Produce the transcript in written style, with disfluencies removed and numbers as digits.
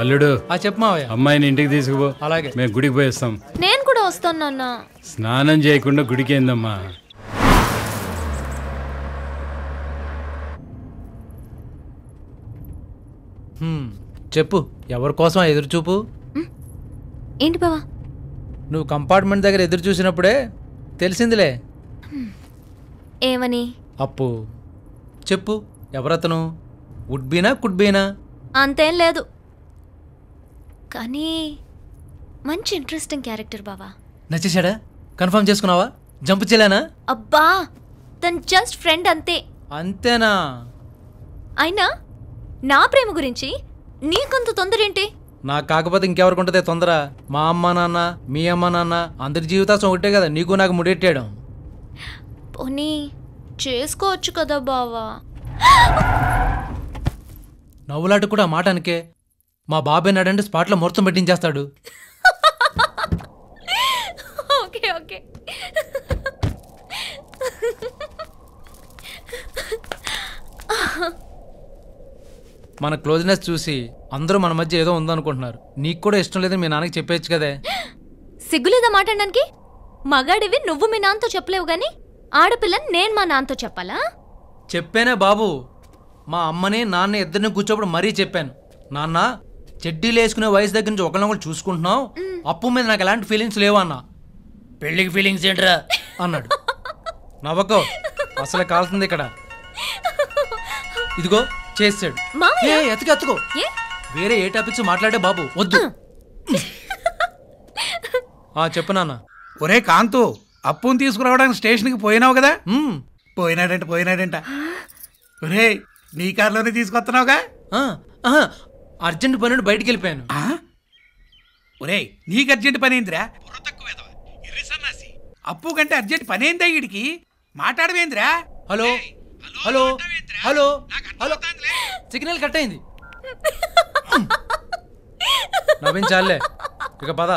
అల్లుడు చెప్పు మావయ్య. అమ్మాయిని ఇంటికి తీసుకుపో. అలాగే. మేము గుడికి పోయిస్తాం. నేను కూడా వస్తాను నాన్న. స్నానం చేయకుండా గుడికి ఏందమ్మా? చెప్పు, ఎవరి కోసం ఎదురు చూపు? ఏంటి బావా? నువ్వు కంపార్ట్మెంట్ దగ్గర ఎదురు చూసినప్పుడే తెలిసిందిలే. ఏమని? అప్పు. చెప్పు, ఎవరతను? వుడ్ బీనా కుడ్ బీనా? అంతేం లేదు, కానీ మంచి ఇంట్రెస్టింగ్ క్యారెక్టర్ బావా. నచ్చేసాడా? కన్ఫర్మ్ చేసుకున్నావా? జంప్ చేయలేనా? అబ్బా, తను జస్ట్ ఫ్రెండ్ అంతే. అంతేనా? అయినా నా ప్రేమ గురించి నీకంత తొందర ఏంటి? నాకు కాకపోతే ఇంకెవరికి ఉంటుంది తొందర? మా అమ్మ నాన్న, మీ అమ్మ నాన్న అందరి జీవితాసం ఒకటే కదా, నీకు నాకు ముడెట్టాడు. పోనీ చేసుకోవచ్చు కదా బావా. నవ్వులాట కూడా మాట అనకే. మా బాబాయ్ నాడంటే స్పాట్లో ముహూర్తం పెట్టించేస్తాడు. Okay okay. మన క్లోజ్నెస్ చూసి అందరూ మన మధ్య ఏదో ఉందనుకుంటున్నారు. నీకు కూడా ఇష్టం లేదని మీ నాన్నకి చెప్పేయచ్చు కదే. సిగ్గులేదా మాట్లాడడానికి? మగాడివి నువ్వు మీ నాన్నతో చెప్పలేవు గాని ఆడపిల్లని నేను మా నాన్నతో చెప్పాలా? చెప్పానే బాబు. మా అమ్మని నాన్న ఇద్దరిని కూర్చోప్పుడు మరీ చెప్పాను, నాన్న చెడ్డీలు వేసుకునే వయసు దగ్గర నుంచి ఒకరినొకరు చూసుకుంటున్నాం, అప్పు మీద నాకు ఎలాంటి ఫీలింగ్స్ లేవు అన్న. పెళ్ళికి ఫీలింగ్స్ ఏంట్రా అన్నాడు. నవ్వకో, అసలు కాల్సింది ఇక్కడ. ఇదిగో చేసాడు. ఎత్తుకో, వేరే ఏ టాపిక్స్ మాట్లాడే బాబు వద్దు. చెప్పు నాన్న. ఒరే కాంతు, అప్పుని తీసుకురావడానికి స్టేషన్కి పోయినావు కదా? పోయినాడంట. ఒరే, నీ కారులోనే తీసుకొస్తున్నావుగా? అర్జెంట్ పని నుండి బయటికి వెళ్ళిపోయాను. ఒరే, నీకు అర్జెంట్ పని ఏందిరా? అప్పు కంటే అర్జెంట్ పని ఏందా వీడికి? మాట్లాడవేంద్రా? Hello hello hello hello, signal cut అయింది. నవ్వించాలే, ఇక పద.